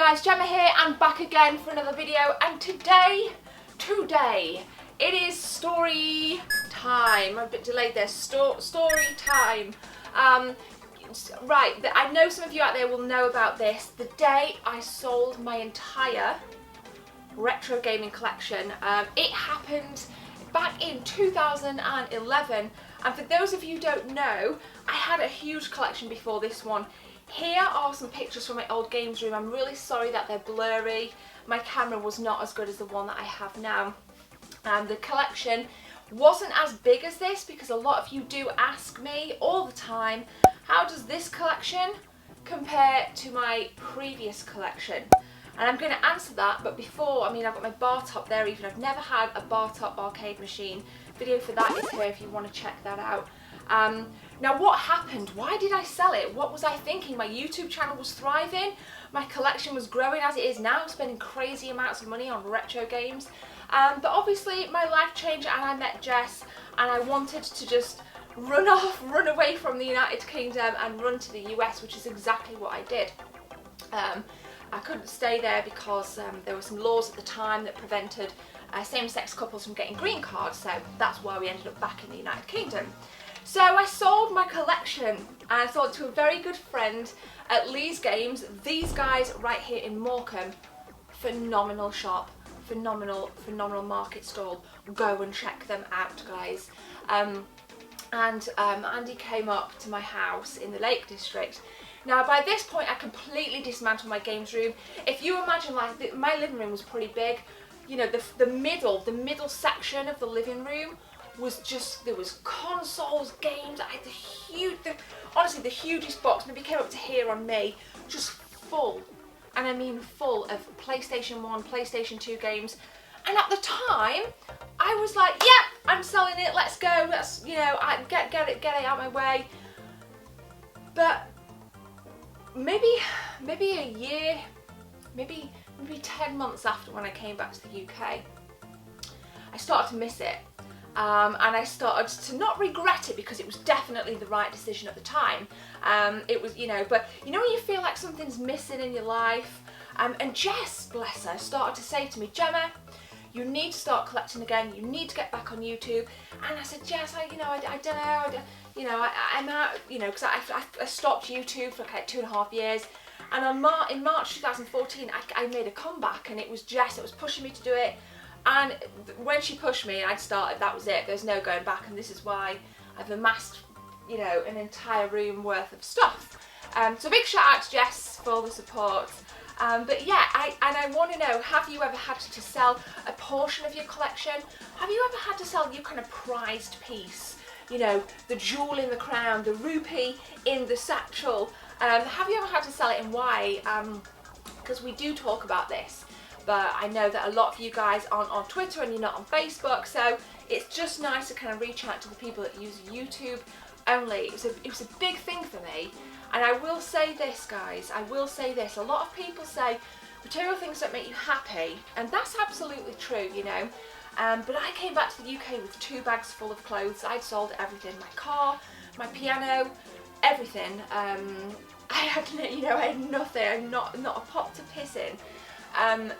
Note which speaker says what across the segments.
Speaker 1: guys, Gemma here and back again for another video, and today it is story time. I'm a bit delayed there. Story time. Right, I know some of you out there will know about this. The day I sold my entire retro gaming collection. It happened back in 2011, and for those of you who don't know, I had a huge collection before this one. Here are some pictures from my old games room. I'm really sorry that they're blurry. My camera was not as good as the one that I have now. The collection wasn't as big as this because a lot of you do ask me all the time, how does this collection compare to my previous collection? And I'm going to answer that, but before, I've got my bar top there even. I've never had a bar top arcade machine. Video for that is here if you want to check that out. Now what happened? Why did I sell it? What was I thinking? My YouTube channel was thriving. My collection was growing as it is now, spending crazy amounts of money on retro games. But obviously my life changed and I met Jess, and I wanted to just run away from the United Kingdom and run to the US, which is exactly what I did. I couldn't stay there because there were some laws at the time that prevented same-sex couples from getting green cards, so that's why we ended up back in the United Kingdom. So I sold my collection and I sold it to a very good friend at Lee's Games. These guys right here in Morecambe, phenomenal shop, phenomenal market stall. Go and check them out, guys. Andy came up to my house in the Lake District. Now by this point I completely dismantled my games room. If you imagine, like, my living room was pretty big. You know, the middle section of the living room was just, there was consoles, games. I had honestly the hugest box, maybe came up to here on me, just full, and I mean full of PlayStation 1, PlayStation 2 games. And at the time, I was like, yep, I'm selling it, let's go, let's, you know, get it out of my way. But maybe a year, maybe 10 months after when I came back to the UK, I started to miss it. And I started to not regret it because it was definitely the right decision at the time. It was, you know, but you know when you feel like something's missing in your life? And Jess, bless her, started to say to me, Gemma, you need to start collecting again, you need to get back on YouTube. And I said, Jess, I don't know, I'm out, you know, because I stopped YouTube for like 2.5 years. And in March 2014, I made a comeback, and it was Jess that was pushing me to do it. And when she pushed me and I'd started, that was it. There's no going back, and this is why I've amassed, you know, an entire room worth of stuff. So big shout out to Jess for all the support. But yeah, I want to know, have you ever had to sell a portion of your collection? Have you ever had to sell your kind of prized piece? You know, the jewel in the crown, the rupee in the satchel. Have you ever had to sell it, and why? Because we do talk about this. But I know that a lot of you guys aren't on Twitter and you're not on Facebook, so it's just nice to kind of reach out to the people that use YouTube only. It was a big thing for me, and I will say this, guys, I will say this, a lot of people say material things don't make you happy, and that's absolutely true, you know. But I came back to the UK with 2 bags full of clothes. I'd sold everything, my car, my piano, everything. I had, you know, I had nothing, I had not a pot to piss in.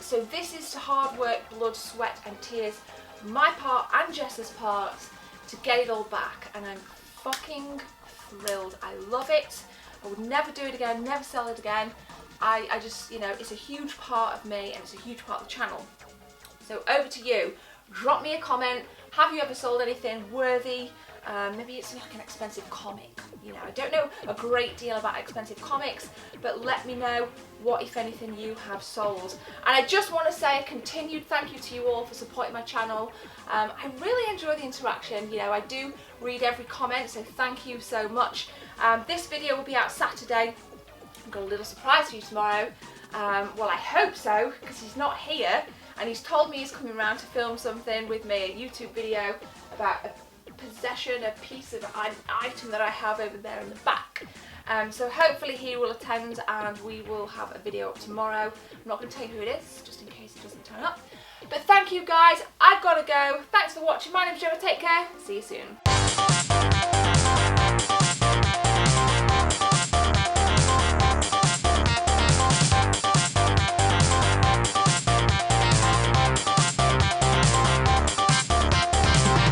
Speaker 1: So this is hard work, blood, sweat and tears, my part and Jess's part, to get it all back, and I'm fucking thrilled. I love it. I would never do it again, never sell it again. I just, you know, it's a huge part of me and it's a huge part of the channel. So over to you. Drop me a comment. Have you ever sold anything worthy? Maybe it's like an expensive comic. You know, I don't know a great deal about expensive comics, but let me know what, if anything, you have sold. And I just want to say a continued thank you to you all for supporting my channel. I really enjoy the interaction. You know, I do read every comment, so thank you so much. This video will be out Saturday. I've got a little surprise for you tomorrow. Well, I hope so, because he's not here, and he's told me he's coming around to film something with me, a YouTube video about a possession, a piece of an item that I have over there in the back. So hopefully he will attend and we will have a video up tomorrow. I'm not going to tell you who it is, just in case it doesn't turn up. But thank you guys, I've got to go. Thanks for watching. My name's Gemma, take care, see you soon.